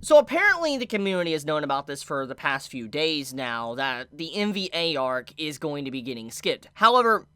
So apparently the community has known about this for the past few days now, that the MVA arc is going to be getting skipped. However,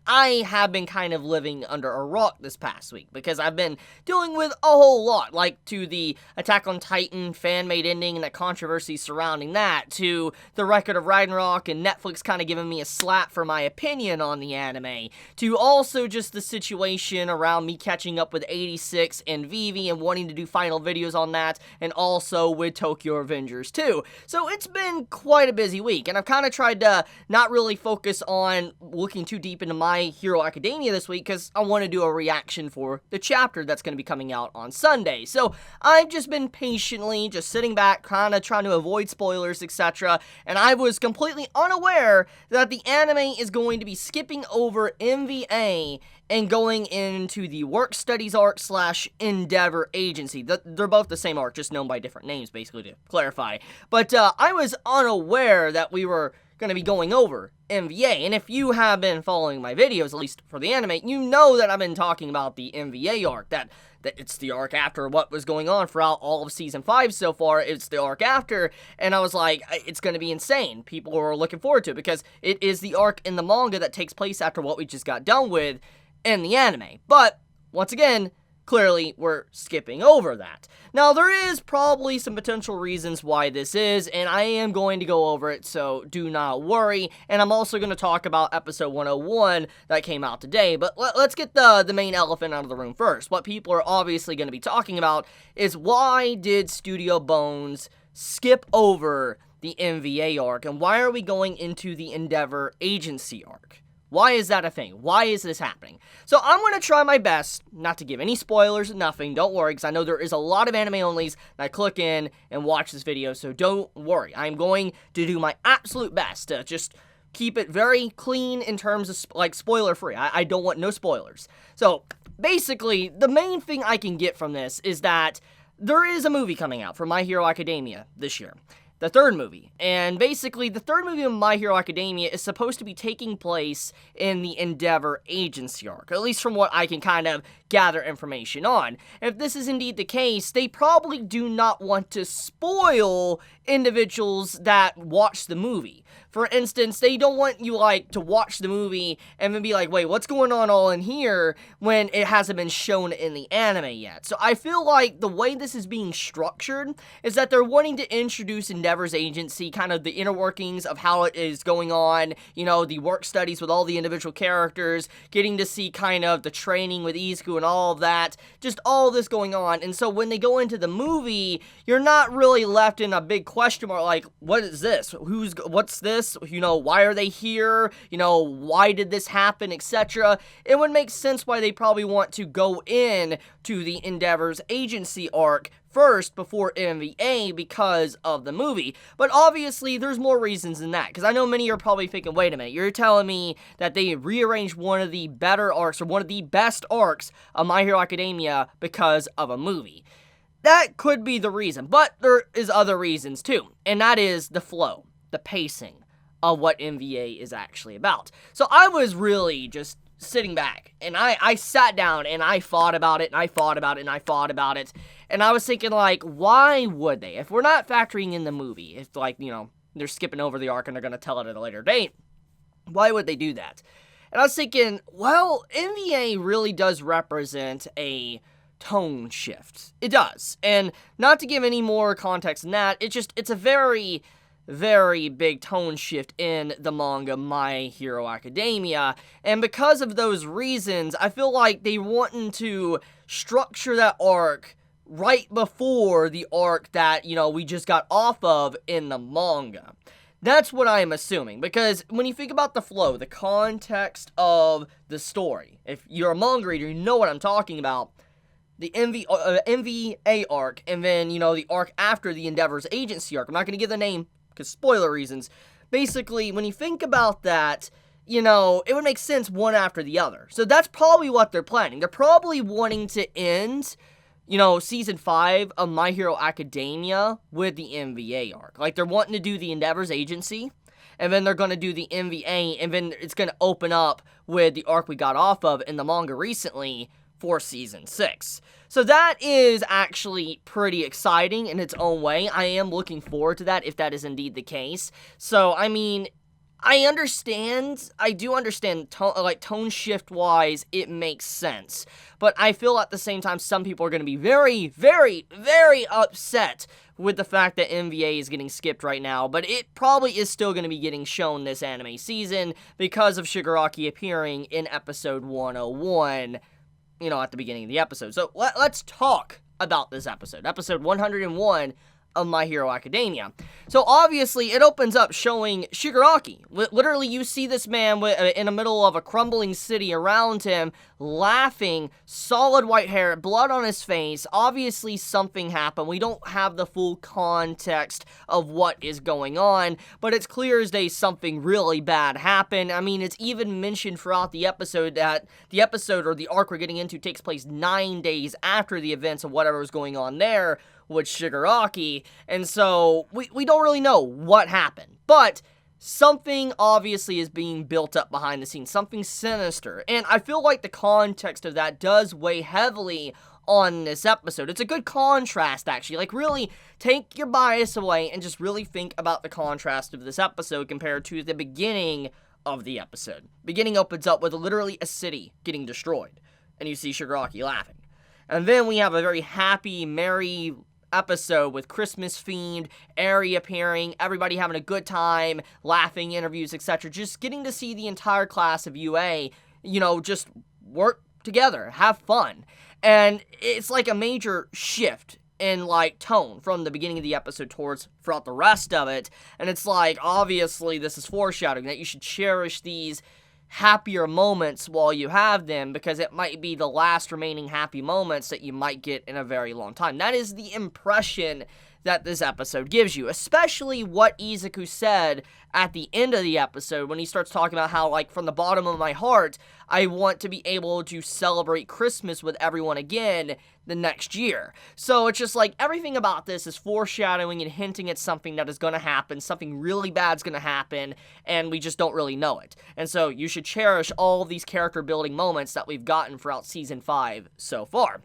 I have been kind of living under a rock this past week, because I've been dealing with a whole lot, like to the Attack on Titan fan-made ending and the controversy surrounding that, to the Record of Ragnarok and Netflix kind of giving me a slap for my opinion on the anime, to also just the situation around me catching up with 86 and Vivi and wanting to do final videos on that, and also with Tokyo Revengers 2. So it's been quite a busy week, and I've kind of tried to not really focus on looking too deep into My Hero Academia this week, because I want to do a reaction for the chapter that's going to be coming out on Sunday. So I've just been patiently just sitting back, kind of trying to avoid spoilers, etc. And I was completely unaware that the anime is going to be skipping over MVA and going into the Work Studies arc / Endeavor Agency. They're both the same arc, just known by different names, basically, to clarify. But I was unaware that we were going to be going over MVA, and if you have been following my videos, at least for the anime, you know that I've been talking about the MVA arc, that it's the arc after what was going on throughout all of Season 5 so far. It's the arc after, and I was like, it's going to be insane. People are looking forward to it, because it is the arc in the manga that takes place after what we just got done with in the anime. But, once again, clearly, we're skipping over that. Now, there is probably some potential reasons why this is, and I am going to go over it, so do not worry. And I'm also going to talk about episode 101 that came out today, but let's get the main elephant out of the room first. What people are obviously going to be talking about is, why did Studio Bones skip over the MVA arc, and why are we going into the Endeavor Agency arc? Why is that a thing? Why is this happening? So I'm going to try my best not to give any spoilers, nothing, don't worry, because I know there is a lot of anime-onlys that click in and watch this video, so don't worry. I'm going to do my absolute best to just keep it very clean in terms of, spoiler-free. I don't want no spoilers. So, basically, the main thing I can get from this is that there is a movie coming out for My Hero Academia this year. The third movie. And basically, the third movie of My Hero Academia is supposed to be taking place in the Endeavor Agency arc, at least from what I can kind of gather information on. If this is indeed the case, they probably do not want to spoil individuals that watch the movie. For instance, they don't want you, to watch the movie and then be like, wait, what's going on all in here, when it hasn't been shown in the anime yet. So I feel like the way this is being structured is that they're wanting to introduce Endeavor's agency, kind of the inner workings of how it is going on, the work studies with all the individual characters, getting to see kind of the training with Izuku and all of that, just all of this going on. And so when they go into the movie, you're not really left in a big question mark, like, what is this? What's this? Why are they here? Why did this happen, etc. It would make sense why they probably want to go in to the Endeavor's agency arc first before MVA because of the movie. But obviously, there's more reasons than that, because I know many are probably thinking, wait a minute, you're telling me that they rearranged one of the better arcs, or one of the best arcs of My Hero Academia because of a movie. That could be the reason, but there is other reasons too, and that is the flow, the pacing of what MVA is actually about. So I was really just sitting back, and I sat down, and I thought about it, and I thought about it, and I thought about it, and I was thinking, why would they? If we're not factoring in the movie, if, they're skipping over the arc and they're going to tell it at a later date, why would they do that? And I was thinking, well, MVA really does represent a tone shift. It does. And not to give any more context than that, it's a very, very big tone shift in the manga My Hero Academia, and because of those reasons, I feel like they wanting to structure that arc right before the arc that, we just got off of in the manga. That's what I am assuming, because when you think about the flow, the context of the story, if you're a manga reader, you know what I'm talking about. The MVA arc, and then, the arc after the Endeavor's agency arc. I'm not going to give the name, because spoiler reasons. Basically, when you think about that, it would make sense one after the other. So that's probably what they're planning. They're probably wanting to end, Season 5 of My Hero Academia with the MVA arc. They're wanting to do the Endeavor's agency, and then they're going to do the MVA, and then it's going to open up with the arc we got off of in the manga recently for Season 6. So that is actually pretty exciting in its own way. I am looking forward to that if that is indeed the case. So, I mean, I do understand, tone shift-wise, it makes sense. But I feel at the same time some people are going to be very, very, very upset with the fact that MVA is getting skipped right now, but it probably is still going to be getting shown this anime season because of Shigaraki appearing in episode 101, at the beginning of the episode. So let's talk about this episode 101 of My Hero Academia. So obviously it opens up showing Shigaraki. Literally you see this man in the middle of a crumbling city around him, laughing, solid white hair, blood on his face. Obviously something happened. We don't have the full context of what is going on, but it's clear as day something really bad happened. I mean, it's even mentioned throughout the episode that the episode or the arc we're getting into takes place 9 days after the events of whatever was going on there with Shigaraki, and so we don't really know what happened, but something obviously is being built up behind the scenes, something sinister, and I feel like the context of that does weigh heavily on this episode. It's a good contrast, actually. Like, really take your bias away and just really think about the contrast of this episode compared to the beginning of the episode. Beginning opens up with literally a city getting destroyed, and you see Shigaraki laughing. And then we have a very happy, merry episode with Christmas-themed, Eri appearing, everybody having a good time, laughing, interviews, etc. Just getting to see the entire class of UA, just work together, have fun. And it's like a major shift in, tone from the beginning of the episode throughout the rest of it. And it's like, obviously, this is foreshadowing that you should cherish these happier moments while you have them, because it might be the last remaining happy moments that you might get in a very long time. That is the impression that this episode gives you, especially what Izuku said at the end of the episode when he starts talking about how, from the bottom of my heart, I want to be able to celebrate Christmas with everyone again the next year. So it's just everything about this is foreshadowing and hinting at something that is going to happen, something really bad's going to happen, and we just don't really know it. And so you should cherish all of these character building moments that we've gotten throughout Season 5 so far.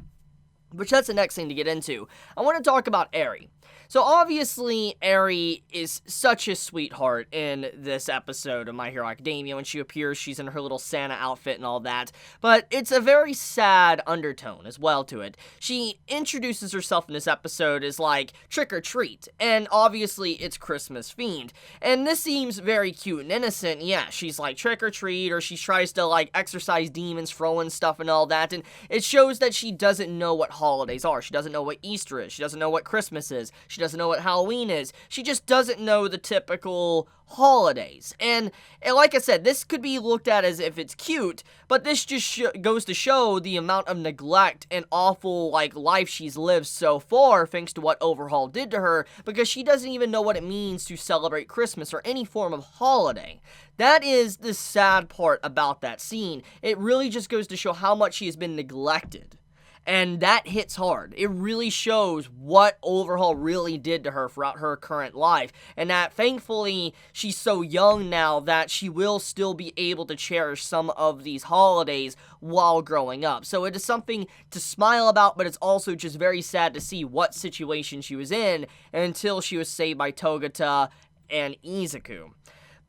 Which that's the next thing to get into. I want to talk about Eri. So obviously, Eri is such a sweetheart in this episode of My Hero Academia. When she appears, she's in her little Santa outfit and all that. But it's a very sad undertone as well to it. She introduces herself in this episode as trick or treat. And obviously, it's Christmas themed. And this seems very cute and innocent. Yeah, she's trick or treat, or she tries to exorcise demons, throwing stuff and all that. And it shows that she doesn't know what holidays are. She doesn't know what Easter is. She doesn't know what Christmas is. She doesn't know what Halloween is. She just doesn't know the typical holidays. And like I said, this could be looked at as if it's cute, but this just goes to show the amount of neglect and awful life she's lived so far thanks to what Overhaul did to her, because she doesn't even know what it means to celebrate Christmas or any form of holiday. That is the sad part about that scene. It really just goes to show how much she has been neglected. And that hits hard. It really shows what Overhaul really did to her throughout her current life. And that, thankfully, she's so young now that she will still be able to cherish some of these holidays while growing up. So it is something to smile about, but it's also just very sad to see what situation she was in until she was saved by Togata and Izuku.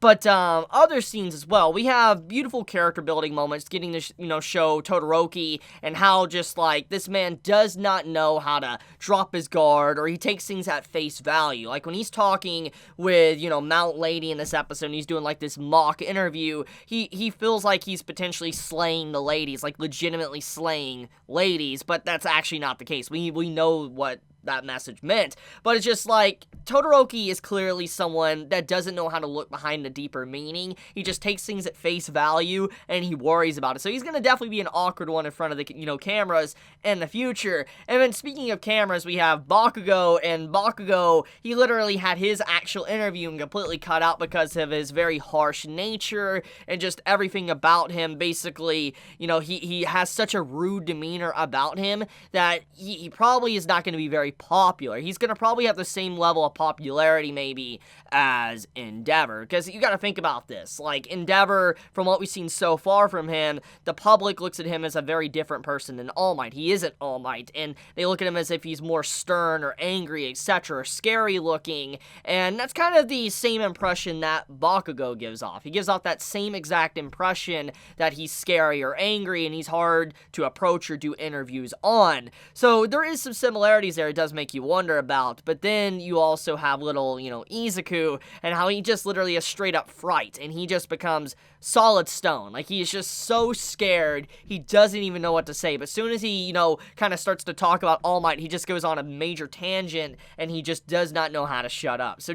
But other scenes as well. We have beautiful character building moments, getting to show Todoroki and how just this man does not know how to drop his guard, or he takes things at face value. When he's talking with Mount Lady in this episode, and he's doing this mock interview, he feels like he's potentially slaying the ladies, legitimately slaying ladies, but that's actually not the case. We know what that message meant, but it's just Todoroki is clearly someone that doesn't know how to look behind the deeper meaning. He just takes things at face value and he worries about it. So he's gonna definitely be an awkward one in front of the cameras in the future. And then speaking of cameras, we have Bakugo, and Bakugo, he literally had his actual interview completely cut out because of his very harsh nature and just everything about him. Basically, he has such a rude demeanor about him that he probably is not going to be very very popular. He's going to probably have the same level of popularity maybe as Endeavor, because you got to think about this. Like, Endeavor, from what we've seen so far from him, the public looks at him as a very different person than All Might. He isn't All Might, and they look at him as if he's more stern or angry, etc., or scary looking, and that's kind of the same impression that Bakugo gives off. He gives off that same exact impression that he's scary or angry, and he's hard to approach or do interviews on. So there is some similarities there it does make you wonder about, but then you also have little, Izuku, and how he just literally is straight up fright, and he just becomes solid stone. Like, he is just so scared, he doesn't even know what to say, but as soon as he, kind of starts to talk about All Might, he just goes on a major tangent, and he just does not know how to shut up. So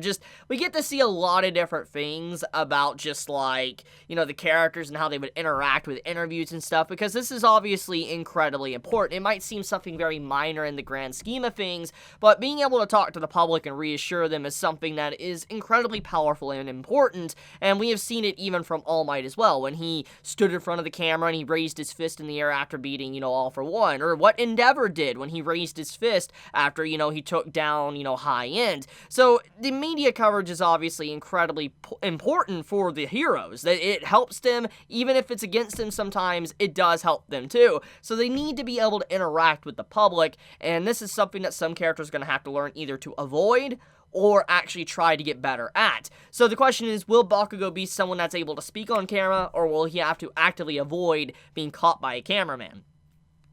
we get to see a lot of different things about just, like, the characters and how they would interact with interviews and stuff, because this is obviously incredibly important. It might seem something very minor in the grand scheme of things, but being able to talk to the public and reassure them is something that is incredibly powerful and important, and we have seen it even from All Might as well, when he stood in front of the camera and he raised his fist in the air after beating, All For One, or what Endeavor did when he raised his fist after, he took down, High End. So the media coverage is obviously incredibly important for the heroes. It helps them, even if it's against them sometimes, it does help them too. So they need to be able to interact with the public, and this is something that some characters are going to have to learn either to avoid or actually try to get better at. So the question is, will Bakugo be someone that's able to speak on camera, or will he have to actively avoid being caught by a cameraman?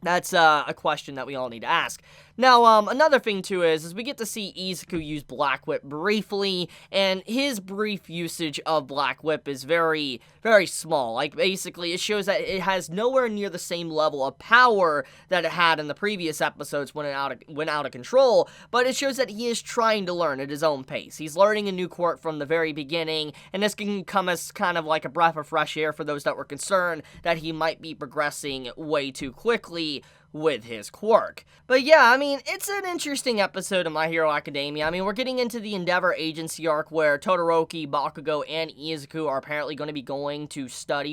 That's a question that we all need to ask. Now, another thing, too, is we get to see Izuku use Black Whip briefly, and his brief usage of Black Whip is very, very small. Like, basically, it shows that it has nowhere near the same level of power that it had in the previous episodes when it went out of control, but it shows that he is trying to learn at his own pace. He's learning a new quirk from the very beginning, and this can come as kind of like a breath of fresh air for those that were concerned that he might be progressing way too quickly with his quirk. But yeah, I mean, it's an interesting episode of My Hero Academia. I mean, we're getting into the Endeavor agency arc where Todoroki, Bakugo, and Izuku are apparently going to be going to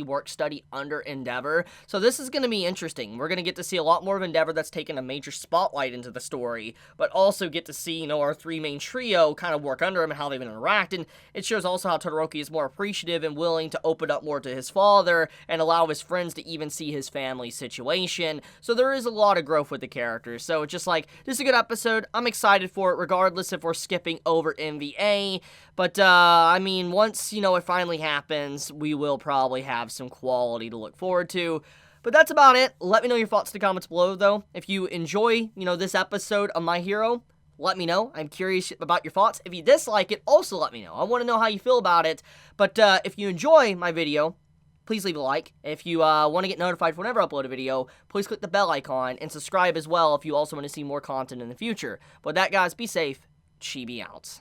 work study under Endeavor. So this is going to be interesting. We're going to get to see a lot more of Endeavor that's taken a major spotlight into the story, but also get to see, our three main trio kind of work under him and how they've interact. And it shows also how Todoroki is more appreciative and willing to open up more to his father and allow his friends to even see his family situation. So there is a lot of growth with the characters. So it's just like, this is a good episode. I'm excited for it, regardless if we're skipping over MVA. But, I mean, once, it finally happens, we will probably have some quality to look forward to. But that's about it. Let me know your thoughts in the comments below, though. If you enjoy, this episode of My Hero, let me know. I'm curious about your thoughts. If you dislike it, also let me know. I want to know how you feel about it. But, if you enjoy my video, please leave a like. If you want to get notified for whenever I upload a video, please click the bell icon and subscribe as well if you also want to see more content in the future. But with that, guys, be safe. Chibi out.